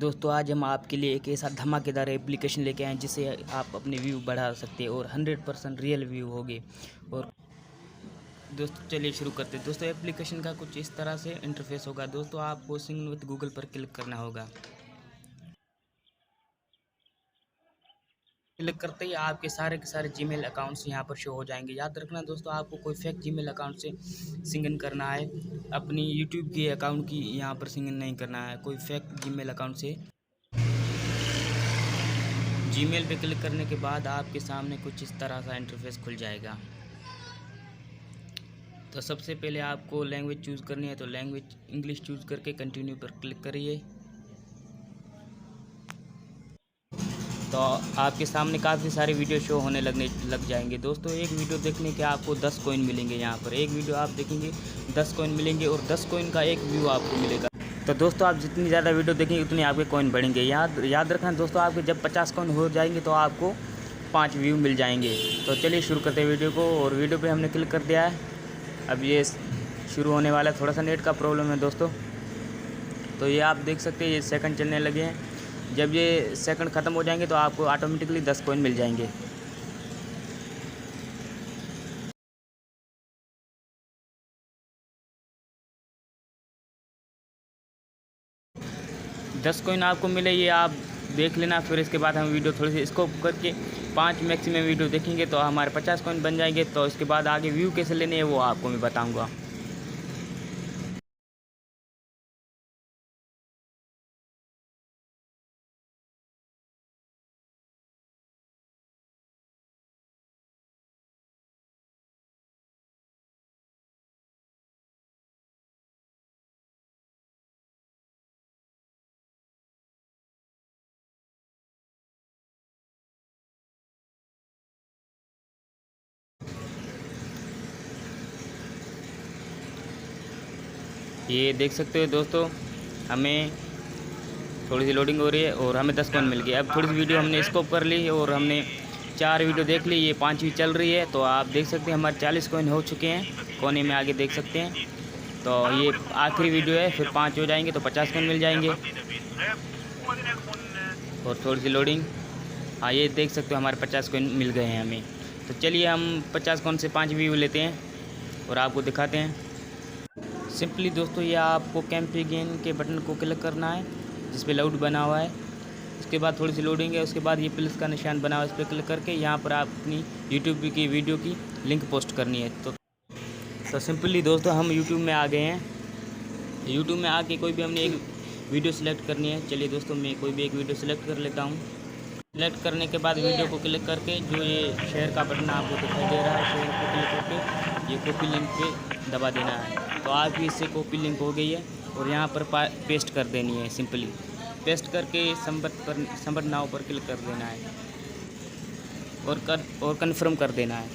दोस्तों आज हम आपके लिए एक ऐसा धमाकेदार एप्लीकेशन लेके आए हैं जिससे आप अपने व्यू बढ़ा सकते हैं और 100% रियल व्यू होगे। और दोस्तों चलिए शुरू करते हैं। दोस्तों एप्लीकेशन का कुछ इस तरह से इंटरफेस होगा। दोस्तों आपको सिंग विद गूगल पर क्लिक करना होगा। क्लिक करते ही आपके सारे के सारे जीमेल अकाउंट्स यहाँ पर शो हो जाएंगे। याद रखना दोस्तों, आपको कोई फेक जीमेल अकाउंट से सिंग इन करना है। अपनी यूट्यूब के अकाउंट की यहाँ पर सिंग इन नहीं करना है, कोई फेक जीमेल अकाउंट से। जीमेल पे क्लिक करने के बाद आपके सामने कुछ इस तरह सा इंटरफेस खुल जाएगा। तो सबसे पहले आपको लैंग्वेज चूज़ करनी है, तो लैंग्वेज इंग्लिश चूज़ करके कंटिन्यू पर क्लिक करिए। तो आपके सामने काफ़ी सारे वीडियो शो होने लग जाएंगे। दोस्तों एक वीडियो देखने के आपको 10 कॉइन मिलेंगे। यहाँ पर एक वीडियो आप देखेंगे 10 कॉइन मिलेंगे और 10 कॉइन का एक व्यू आपको मिलेगा। तो दोस्तों आप जितनी ज़्यादा वीडियो देखेंगे उतनी आपके कॉइन बढ़ेंगे। याद रखना दोस्तों, आपके जब 50 कॉइन हो जाएंगे तो आपको 5 व्यू मिल जाएंगे। तो चलिए शुरू करते हैं वीडियो को। और वीडियो पे हमने क्लिक कर दिया है। अब ये शुरू होने वाला है। थोड़ा सा नेट का प्रॉब्लम है दोस्तों। तो ये आप देख सकते हैं ये सेकंड चलने लगे हैं। जब ये सेकंड ख़त्म हो जाएंगे तो आपको ऑटोमेटिकली 10 कॉइन मिल जाएंगे। दस कॉइन आपको मिले, ये आप देख लेना। फिर इसके बाद हम वीडियो थोड़ी सी स्कोप करके 5 मैक्सिमम वीडियो देखेंगे तो हमारे 50 कॉइन बन जाएंगे। तो इसके बाद आगे व्यू कैसे लेने हैं वो आपको मैं बताऊंगा। ये देख सकते हो दोस्तों, हमें थोड़ी सी लोडिंग हो रही है और हमें 10 कॉइन मिल गए। अब थोड़ी सी वीडियो हमने स्कोप कर ली और हमने 4 वीडियो देख ली, ये 5वीं चल रही है। तो आप देख सकते हैं हमारे 40 कॉइन हो चुके हैं। कोने में आगे देख सकते हैं। तो ये आखिरी वीडियो है, फिर 5 हो जाएंगे तो 50 कॉइन मिल जाएंगे। और थोड़ी सी लोडिंग, हाँ ये देख सकते हो हमारे 50 कॉइन मिल गए हैं हमें। तो चलिए हम 50 कॉइन से 5 व्यू लेते हैं और आपको दिखाते हैं। सिंपली दोस्तों ये आपको कैंपेन के बटन को क्लिक करना है जिस पे लाउड बना हुआ है। उसके बाद थोड़ी सी लोडिंग है, उसके बाद ये प्लस का निशान बना हुआ है, इस पर क्लिक करके यहाँ पर आप अपनी यूट्यूब की वीडियो की लिंक पोस्ट करनी है। तो सिंपली दोस्तों हम यूट्यूब में आ गए हैं। यूट्यूब में आके कोई भी हमने एक वीडियो सिलेक्ट करनी है। चलिए दोस्तों मैं कोई भी एक वीडियो सिलेक्ट कर लेता हूँ। सिलेक्ट करने के बाद वीडियो को क्लिक करके जो ये शेयर का बटन आपको दिखाई दे रहा है, शेयर को क्लिक करके ये कॉपी लिंक पे दबा देना है। तो आपकी इससे कॉपी लिंक हो गई है और यहाँ पर पेस्ट कर देनी है। सिंपली पेस्ट करके सबमिट नाउ पर क्लिक कर देना है और कन्फर्म कर देना है।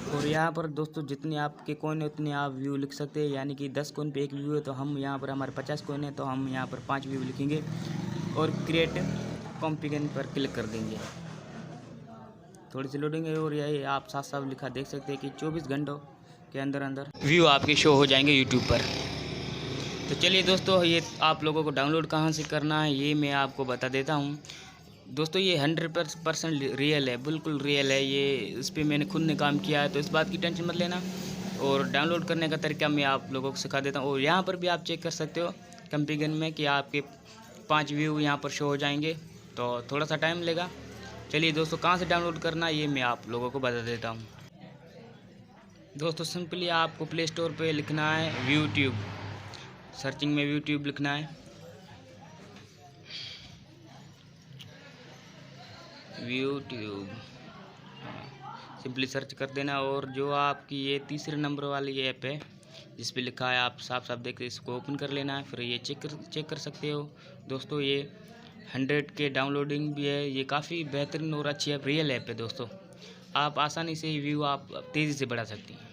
और यहाँ पर दोस्तों जितने आपके कॉइन है उतने आप व्यू लिख सकते हैं। यानी कि 10 कॉइन पे एक व्यू है तो हम यहाँ पर हमारे 50 कॉइन है तो हम यहाँ पर 5 व्यू लिखेंगे और क्रिएट कॉम्पिगन पर क्लिक कर देंगे। थोड़ी सी लोडिंग है और यही आप साफ साफ लिखा देख सकते हैं कि 24 घंटों के अंदर अंदर व्यू आपके शो हो जाएंगे यूट्यूब पर। तो चलिए दोस्तों ये आप लोगों को डाउनलोड कहाँ से करना है ये मैं आपको बता देता हूँ। दोस्तों ये 100% रियल है, बिल्कुल रियल है। ये इस पर मैंने खुद ने काम किया है तो इस बात की टेंशन मत लेना। और डाउनलोड करने का तरीका मैं आप लोगों को सिखा देता हूँ। और यहाँ पर भी आप चेक कर सकते हो कॉम्पिगन में कि आपके 5 व्यू यहाँ पर शो हो जाएंगे। तो थोड़ा सा टाइम लेगा। चलिए दोस्तों कहाँ से डाउनलोड करना ये मैं आप लोगों को बता देता हूँ। दोस्तों सिंपली आपको प्ले स्टोर पर लिखना है व्यूट्यूब, सर्चिंग में व्यूट्यूब लिखना है। यूट्यूब सिंपली सर्च कर देना। और जो आपकी ये तीसरे नंबर वाली ऐप है जिस पे लिखा है आप साफ साफ देख इसको ओपन कर लेना है। फिर ये चेक कर सकते हो दोस्तों। ये 100 के डाउनलोडिंग भी है। ये काफ़ी बेहतरीन और अच्छी ऐप, रियल ऐप है दोस्तों। आप आसानी से व्यू आप तेज़ी से बढ़ा सकते हैं।